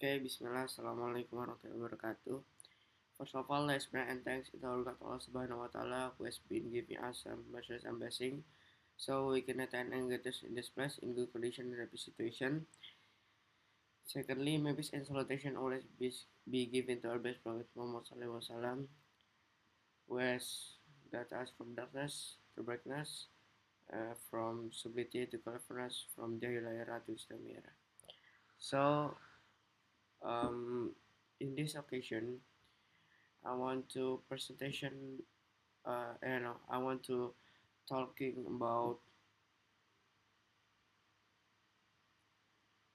Okay, Bismillah, Assalamualaikum warahmatullahi wabarakatuh. First of all, let's pray and thanks to our God Allah Subhanahu wa Taala who has been giving us some mercies and blessing, so we can attend and get us in this place in good condition and happy situation. Secondly, may peace and salutation always be given to our best Prophet Muhammad Sallallahu Alaihi Wasallam, who has got us from darkness to brightness, from sublimity to cleverness, from Jahiliyah era to Islam era. So, um, in this occasion, I want to presentation. I want to talking about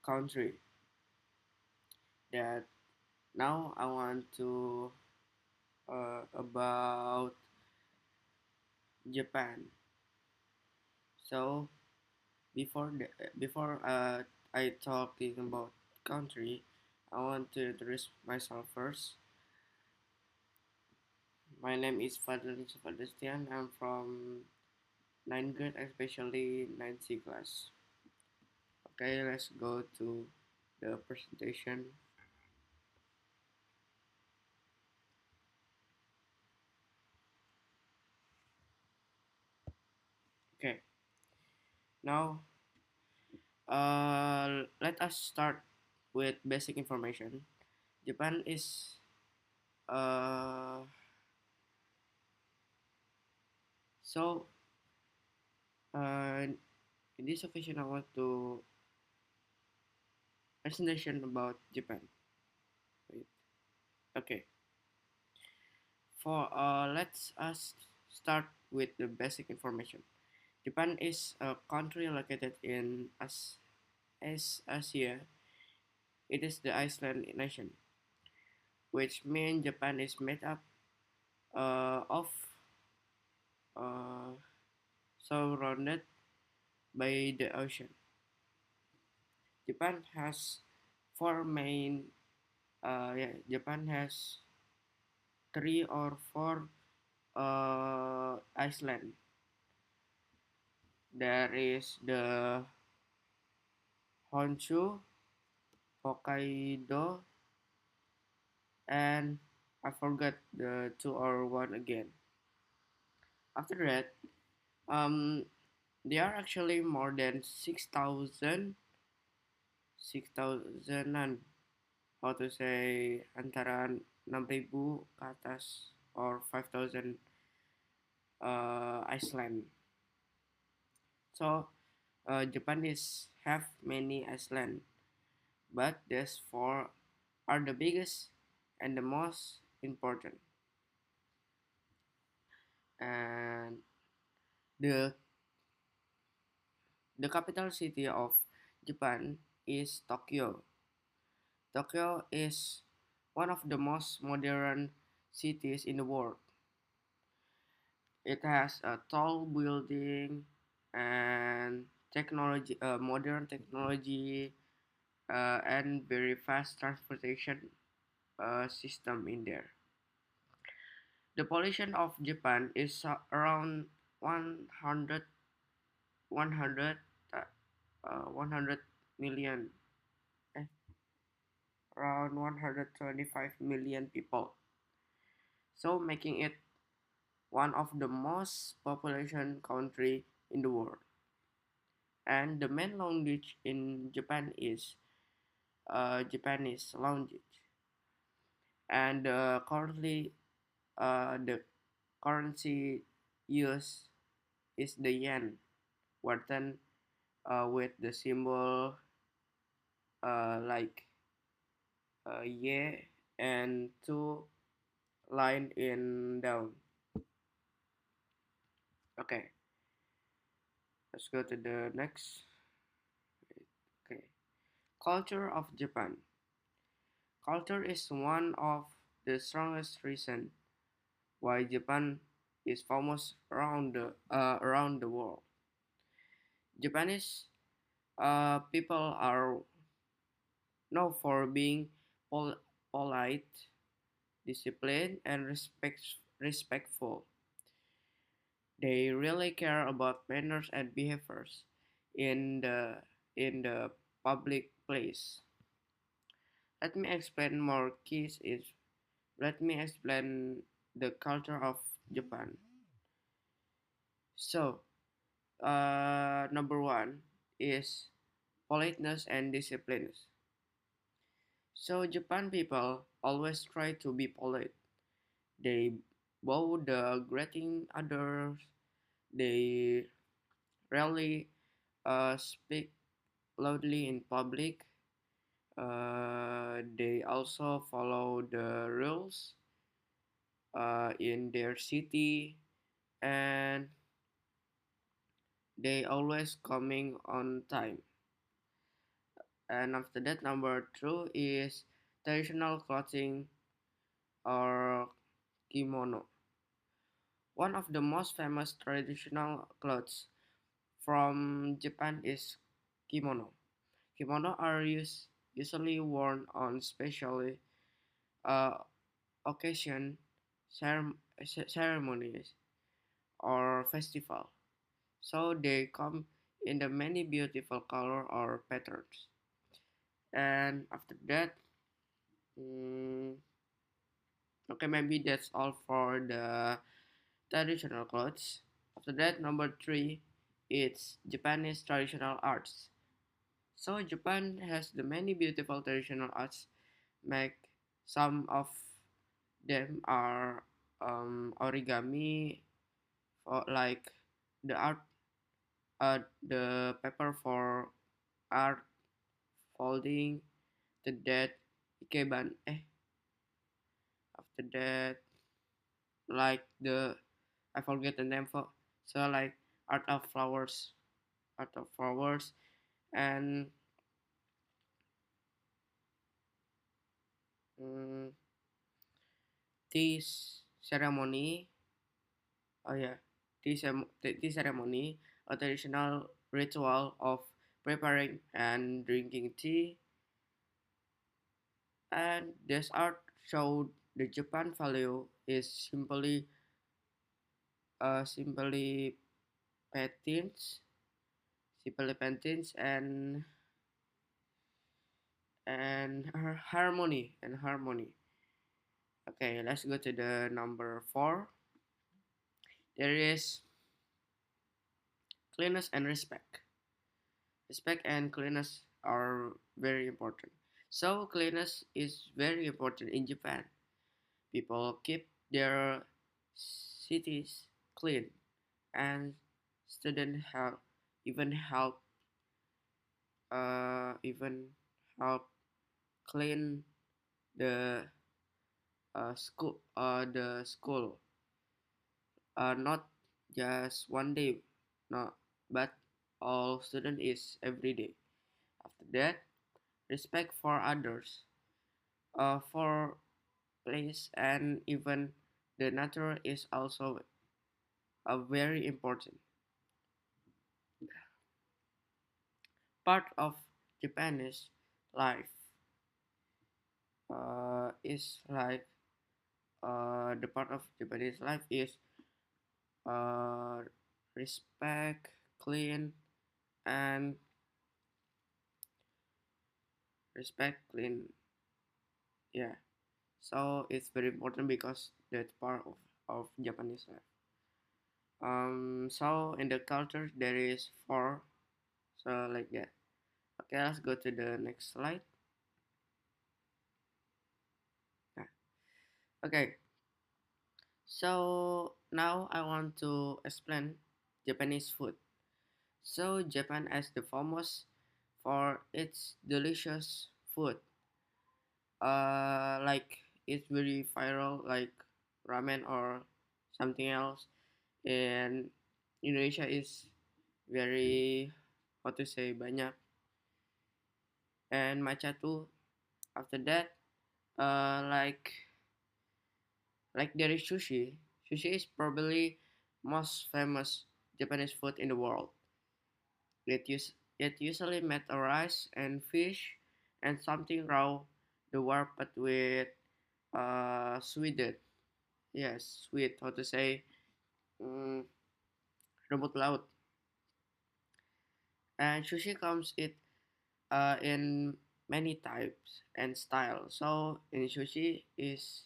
country that now I want to about Japan. So before I talking about country, I want to introduce myself first. My name is Fadlan Sebastian. I'm from 9th grade, especially 9C class. Okay, let's go to the presentation. Okay, now let us start with basic information. Japan is uh, so in this occasion I want to presentation about Japan. Wait. Okay, for let's us start with the basic information. Japan is a country located in Asia. It is the island nation, which means Japan is made up of uh, surrounded by the ocean. Japan has four main Japan has three or four island. There is the Honshu, Hokkaido, and I forgot the two or one again. After that, um, there are actually more than 6,000 how to say antara 6.000 ke atas or 5,000 Iceland. So Japan is have many island, but these four are the biggest and the most important. And the the capital city of Japan is Tokyo. Tokyo is one of the most modern cities in the world. It has a tall building and modern technology, and very fast transportation system in there. The population of Japan is around 100, 100, 100 million, eh, around 125 million people. So making it one of the most population country in the world. And the main language in Japan is Japanese language. And the currency used is the yen, written with the symbol like Y and two line in down. Okay, let's go to the next. Okay, culture of Japan. Culture is one of the strongest reason why Japan is famous around the world. Japanese people are known for being polite, disciplined, and respectful. They really care about manners and behaviors in the in the public place. Let me explain more keys is let me explain the culture of Japan. So, number one is politeness and discipline. So Japan people always try to be polite. They bow the greeting others. They rarely speak loudly in public. They also follow the rules in their city, and they always coming on time. And after that, number two is traditional clothing or kimono. One of the most famous traditional clothes from Japan is kimono. Kimono are usually worn on special uh, occasion, ceremonies, or festival. So they come in the many beautiful color or patterns. And after that, mm, okay, maybe that's all for the traditional clothes. After that, number three, it's Japanese traditional arts. So Japan has the many beautiful traditional arts. Make some of them are origami, or like the art, the paper for art folding. The that ikeban. After that, like the I forget the name for. So like art of flowers, and mm, tea ceremony. Oh yeah, tea ceremony, a traditional ritual of preparing and drinking tea, and this art showed the Japan value is simply patents, and harmony. Okay, let's go to the number four. There is cleanliness and respect. Respect and cleanliness are very important. So cleanliness is very important in Japan. People keep their cities clean, and students help even help even help clean the school not just one day, no, but all student is every day. After that, respect for others, for place and even the nature is also a very important part of Japanese life. Is like the part of Japanese life is uh, respect, clean, and respect, clean. Yeah, so it's very important because that's part of Japanese life. So in the culture there is four, so like that. Okay, let's go to the next slide. Nah, okay, so now I want to explain Japanese food. So Japan is the famous for its delicious food. Like it's very viral, like ramen or something else. And Indonesia is very, how to say, banyak. And matcha too. After that, like there is sushi. Sushi is probably most famous Japanese food in the world. It usually made a rice and fish and something raw, the warped with sweetened. Yes, sweet. How to say? Mm, rumput laut. And sushi comes in many types and style. So in sushi is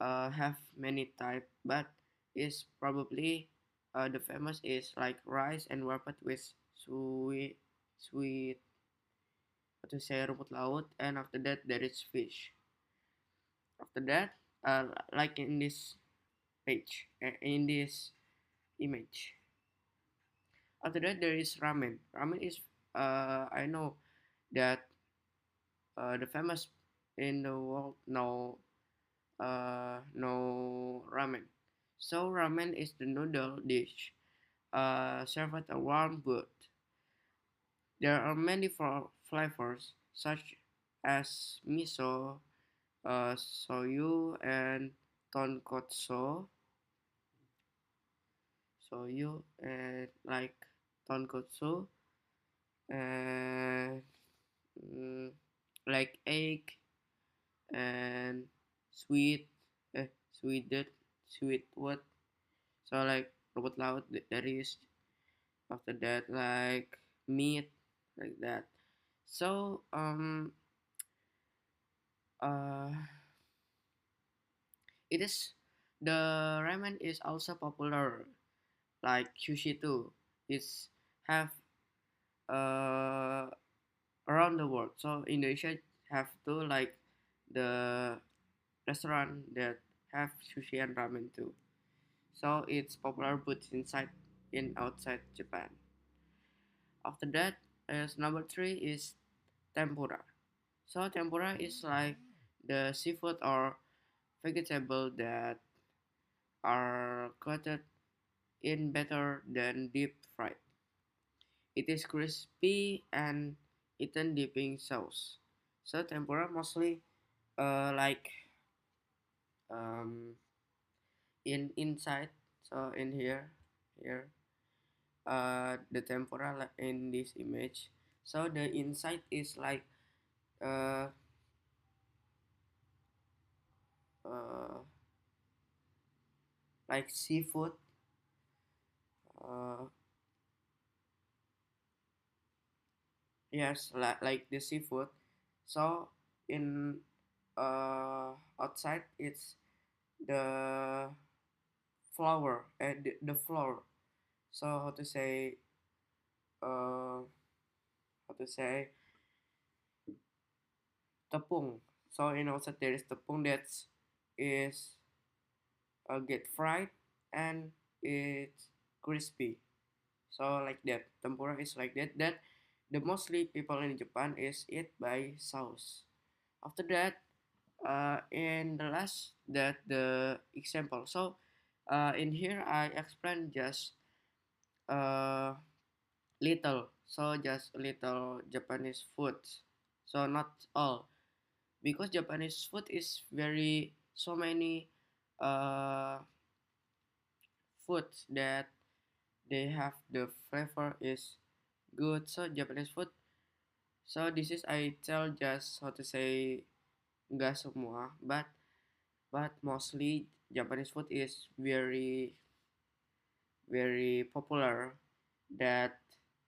have many type, but is probably the famous is like rice and warped with sweet what to say rumput laut, and after that there is fish. After that, like in this page, in this image. After that there is ramen. Ramen is I know that the famous in the world no ramen. So ramen is the noodle dish served a warm broth. There are many flavors such as miso, soyu, and tonkotsu. Soyu and like tonkotsu and mm, like egg and sweet, sweeted, sweet what? So like rumput laut there is. After that like meat like that. So uh it is the ramen is also popular like sushi too. It's have uh around the world. So Indonesia have to like the restaurant that have sushi and ramen too. So it's popular both inside and outside Japan. After that, as number three is tempura. So tempura is like the seafood or vegetable that are coated in better than deep fried. It is crispy and eaten dipping sauce. So tempura mostly like um, in inside. So in here the tempura in this image. So the inside is uh, uh, like seafood. Uh, yes, like the seafood. So in outside it's the flour and the flour. So uh how to say tepung. So in outside there is tepung that is get fried and it's crispy. So like that, tempura is like that. That the mostly people in Japan is eat by sauce. After that, in the last that the example. So in here I explain just uh little. So just little Japanese food. So not all because Japanese food is very so many uh foods that they have the flavor is good. So Japanese food. So this is I tell just how to say enggak semua, but mostly Japanese food is very popular that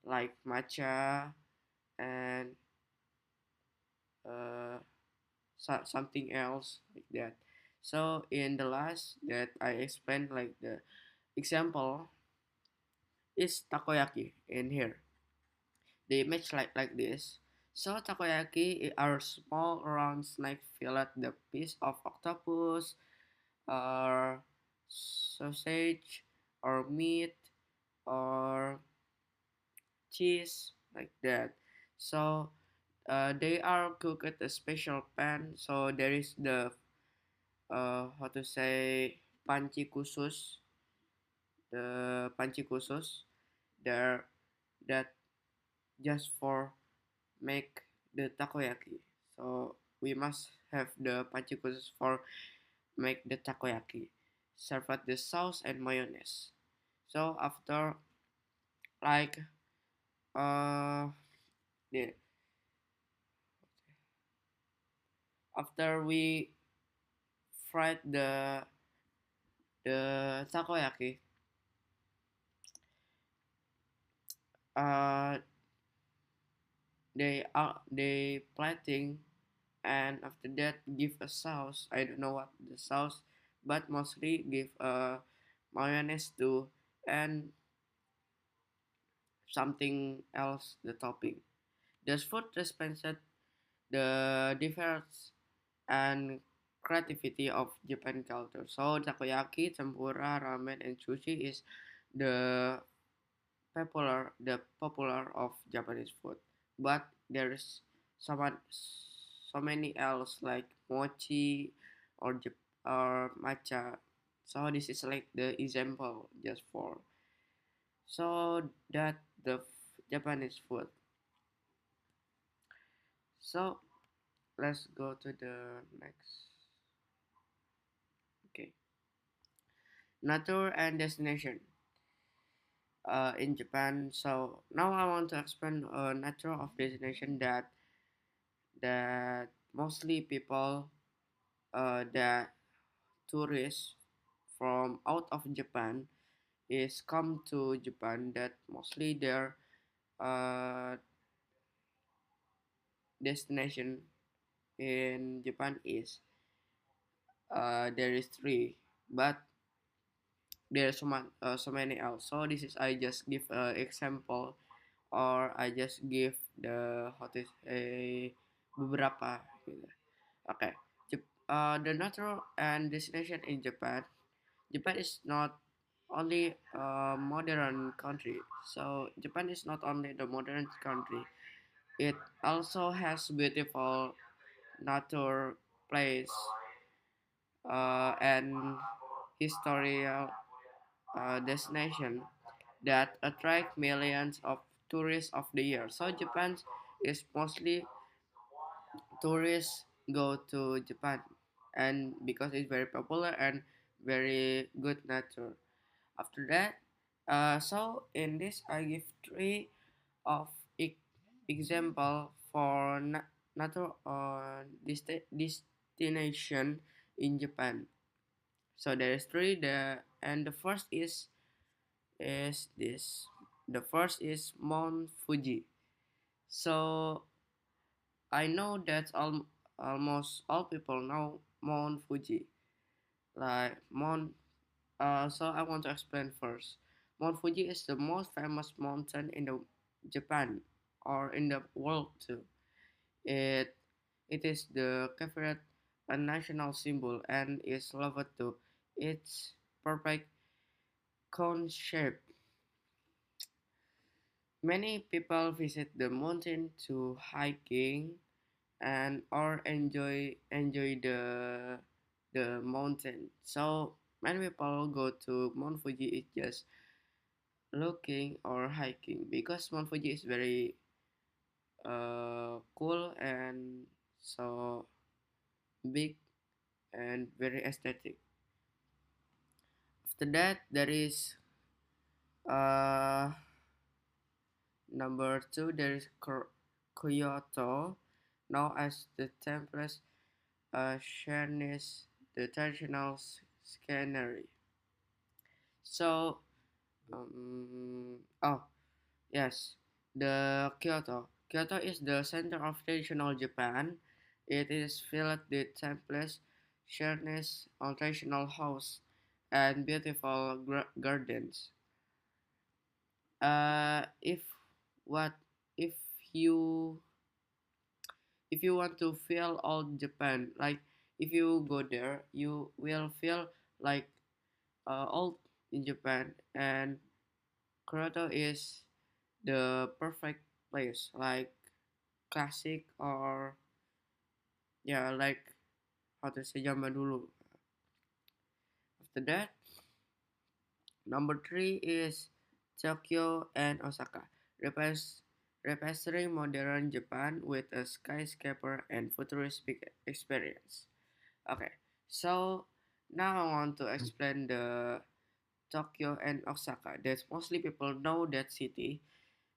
like matcha and uh, something else like that. So in the last that I explained like the example is takoyaki in here. The image like this. So takoyaki are small round snack fillet the piece of octopus or sausage or meat or cheese like that. So they are cooked at a special pan. So there is the how to say panci khusus, the panci khusus there that just for make the takoyaki. So we must have the panci khusus for make the takoyaki. Serve with the sauce and mayonnaise. So after like uh the after we fried the takoyaki, uh they plating, and after that give a sauce. I don't know what the sauce, but mostly give a mayonnaise too, and something else the topping. This food represented the difference and creativity of Japan culture. So takoyaki, tempura, ramen, and sushi is the popular of Japanese food. But there's so much, so many else like mochi or or matcha. So this is like the example just for so that the Japanese food. So let's go to the next. Okay, nature and destination. In Japan. So now I want to explain a nature of destination that mostly people that tourists from out of Japan is come to Japan that mostly their uh, destination in Japan is there is three, but there's so many else. So this is I just give example or I just give the hottest beberapa gitu. Okay. The natural and destination in Japan. Japan is not only a modern country. So Japan is not only the modern country. It also has beautiful nature place and historical destination that attract millions of tourists of the year. So Japan is mostly tourists go to Japan and because it's very popular and very good nature. After that, so in this I give three of example for nature destination in Japan. So there is three and the first is this. The first is Mount Fuji. So I know that almost all people know Mount Fuji. Like Mount. So I want to explain first. Mount Fuji is the most famous mountain in the Japan or in the world too. It it is the favorite a national symbol and is loved to its perfect cone shape. Many people visit the mountain to hiking and or enjoy the mountain. So many people go to Mount Fuji is just looking or hiking because Mount Fuji is very cool and so big and very aesthetic. After that, there is uh number two. There is Kyoto, now as the template Chinese, the traditional scenery. So, oh yes, the Kyoto. Kyoto is the center of traditional Japan. It is filled with temples, Chinese traditional house, and beautiful gardens. If what if you if you want to feel all Japan, like if you go there, you will feel like all in Japan, and Kyoto is the perfect place, like classic or yeah, like how to say zaman dulu. After that, number three is Tokyo and Osaka, representing modern Japan with a skyscraper and futuristic experience. Okay, so now I want to explain the Tokyo and Osaka. That mostly people know that city.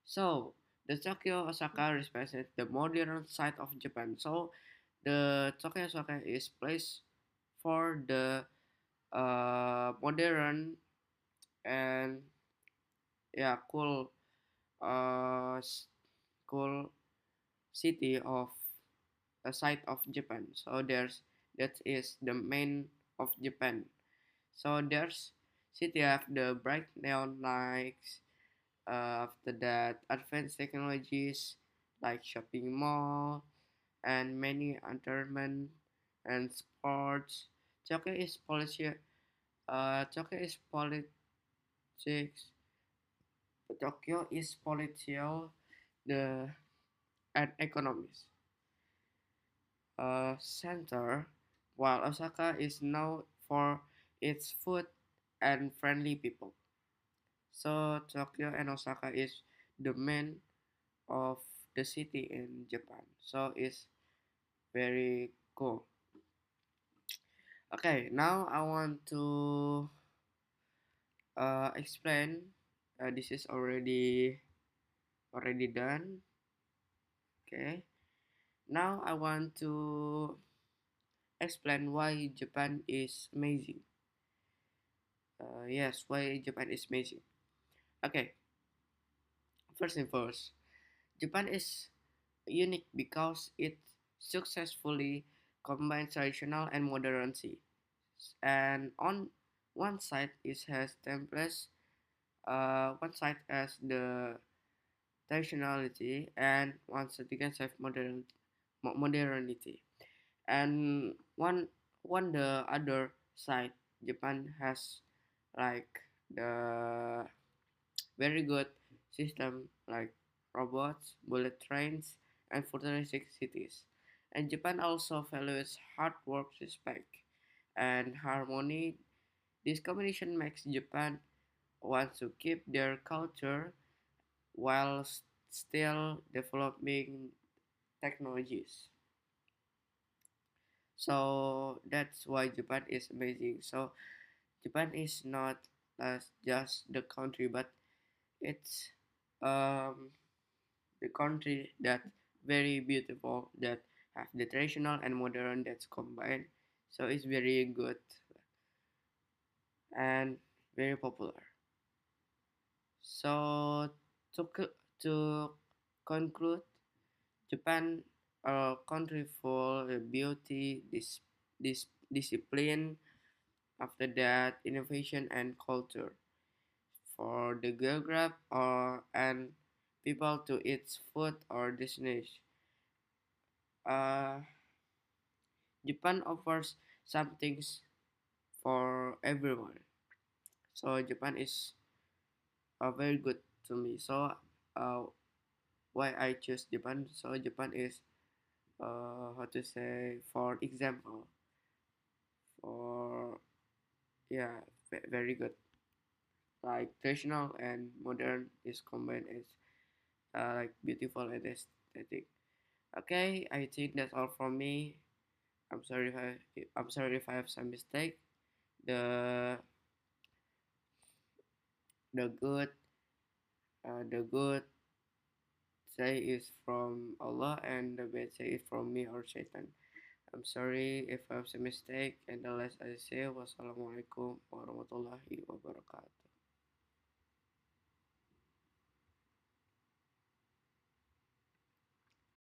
So the Tokyo Osaka represent the modern side of Japan. So the Tokyo Osaka is placed for the modern and yeah cool uh cool city of a side of Japan. So that is the main of Japan. So there's city have the bright neon lights. After that, advanced technologies like shopping mall and many entertainment and sports. Tokyo is policy. Tokyo is politics. Tokyo is political, the and economics center, while Osaka is known for its food and friendly people. So Tokyo and Osaka is the main of the city in Japan. So it's very cool. Okay, now I want to explain. This is already done. Okay. Now I want to explain why Japan is amazing. Yes, why Japan is amazing. Okay, first and first, Japan is unique because it successfully combines traditional and modernity. And on one side, it has temples. One side has the traditionality, and one side again has modernity. And one the other side, Japan has like the very good system like robots, bullet trains, and futuristic cities. And Japan also values hard work, respect, and harmony. This combination makes Japan want to keep their culture while still developing technologies. So that's why Japan is amazing. So Japan is not just the country, but it's um, the country that very beautiful, that have the traditional and modern that's combined. So it's very good and very popular. So to conclude, Japan a country for beauty, discipline, after that innovation and culture. For the geography and people to eat food or destination. Uh, Japan offers some things for everyone. So Japan is very good to me. So uh, why I choose Japan? So Japan is how to say, for example, for yeah, very good. Like traditional and modern is combined as like beautiful and aesthetic. Okay, I think that's all from me. I'm sorry if I have some mistake. The the good the good say is from Allah and the bad say is from me or Satan. I'm sorry if I have some mistake, and the last I say wassalamualaikum warahmatullahi wabarakatuh.